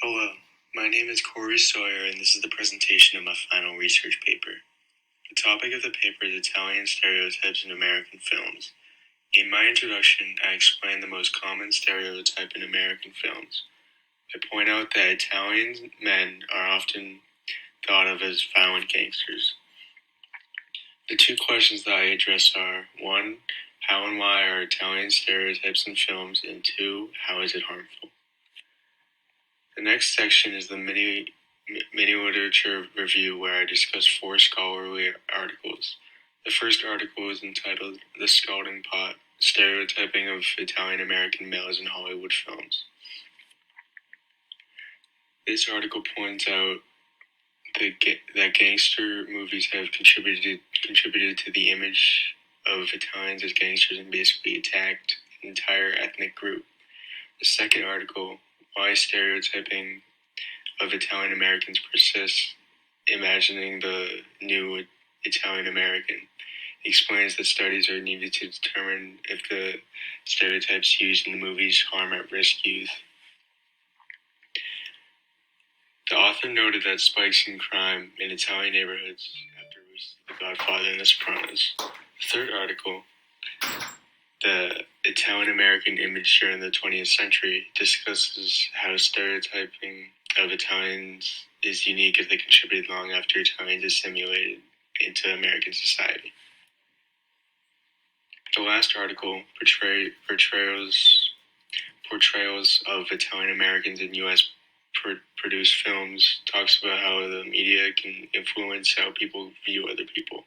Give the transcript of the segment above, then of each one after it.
Hello, my name is Corey Sawyer, and this is the presentation of my final research paper. The topic of the paper is Italian stereotypes in American films. In my introduction, I explain the most common stereotype in American films. I point out that Italian men are often thought of as violent gangsters. The two questions that I address are: 1. How and why are Italian stereotypes in films? And 2. How is it harmful? The next section is the mini literature review, where I discuss 4 scholarly articles. The first article is entitled "The Scalding Pot: Stereotyping of Italian American Males in Hollywood Films." This article points out that gangster movies have contributed to the image of Italians as gangsters and basically attacked an entire ethnic group. The second article, "Why Stereotyping of Italian Americans Persists, Imagining the New Italian American," explains that studies are needed to determine if the stereotypes used in the movies harm at-risk youth. The author noted that spikes in crime in Italian neighborhoods after The Godfather and The Sopranos. The third article, "The Italian American Image During the 20th Century," discusses how stereotyping of Italians is unique as they contributed long after Italians assimilated into American society. The last article, portrayals of Italian Americans in U.S. produced films, talks about how the media can influence how people view other people.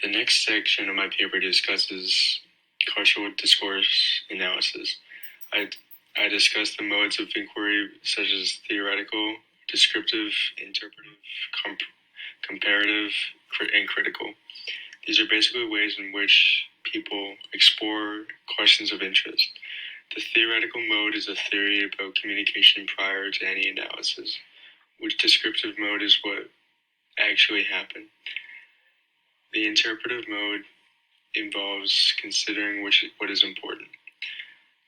The next section of my paper discusses cultural discourse analysis. I discuss the modes of inquiry, such as theoretical, descriptive, interpretive, comparative, and critical. These are basically ways in which people explore questions of interest. The theoretical mode is a theory about communication prior to any analysis, which descriptive mode is what actually happened. The interpretive mode involves considering what is important.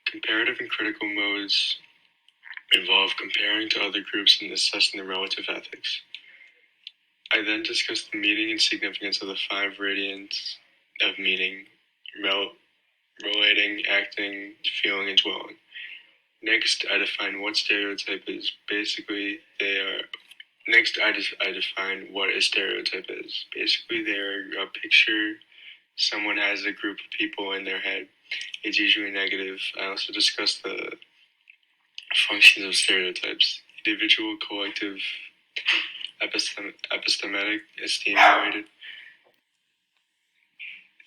Comparative and critical modes involve comparing to other groups and assessing the relative ethics. I then discuss the meaning and significance of the 5 radiants of meaning: relating, acting, feeling, and dwelling. Next, I define what stereotype is. I define what a stereotype is. Basically, they're a picture someone has a group of people in their head. It's usually negative. I also discuss the functions of stereotypes: individual, collective, epistemic, esteem-related.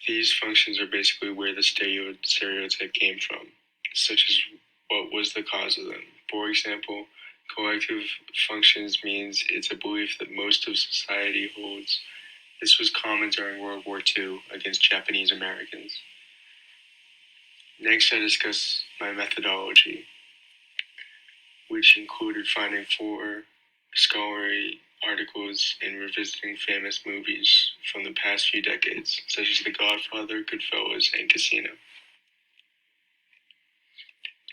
These functions are basically where the stereotype came from, such as what was the cause of them. For example, collective functions means it's a belief that most of society holds. This was common during World War II against Japanese Americans. Next, I discuss my methodology, which included finding 4 scholarly articles and revisiting famous movies from the past few decades, such as The Godfather, Goodfellas, and Casino.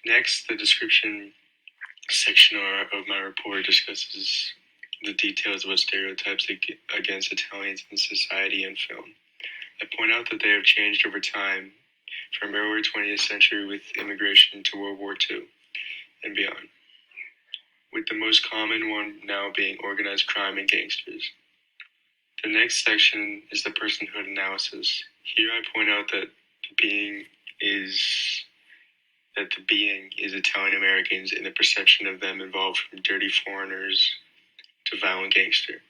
Next, the description section of my report discusses the details of stereotypes against Italians in society and film. I point out that they have changed over time, from early 20th century with immigration to World War II and beyond, with the most common one now being organized crime and gangsters. The next section is the personhood analysis. Here I point out that the being is Italian Americans, and the perception of them evolved from dirty foreigners to violent gangster.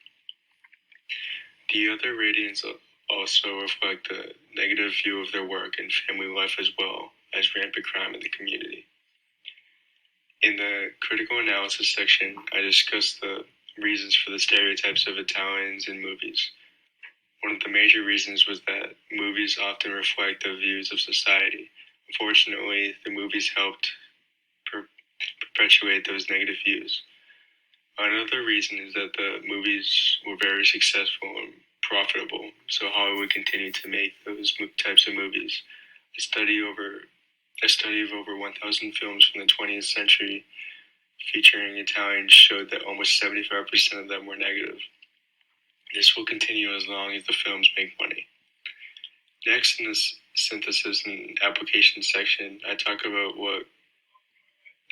The other radiants also reflect the negative view of their work and family life, as well as rampant crime in the community. In the critical analysis section, I discuss the reasons for the stereotypes of Italians in movies. One of the major reasons was that movies often reflect the views of society. Unfortunately, the movies helped perpetuate those negative views. Another reason is that the movies were very successful and profitable, so Hollywood continued to make those types of movies. A study over A study of over 1,000 films from the 20th century featuring Italians showed that almost 75% of them were negative. This will continue as long as the films make money. Next, in the synthesis and application section, I talk about what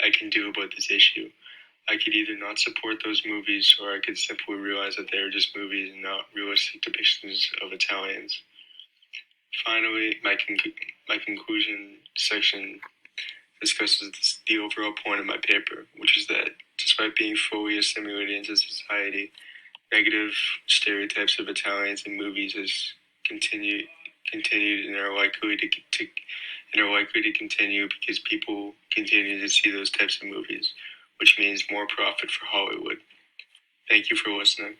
I can do about this issue. I could either not support those movies, or I could simply realize that they are just movies and not realistic depictions of Italians. Finally, my conclusion section discusses the overall point of my paper, which is that despite being fully assimilated into society, negative stereotypes of Italians in movies has continued and are likely to continue because people continue to see those types of movies, which means more profit for Hollywood. Thank you for listening.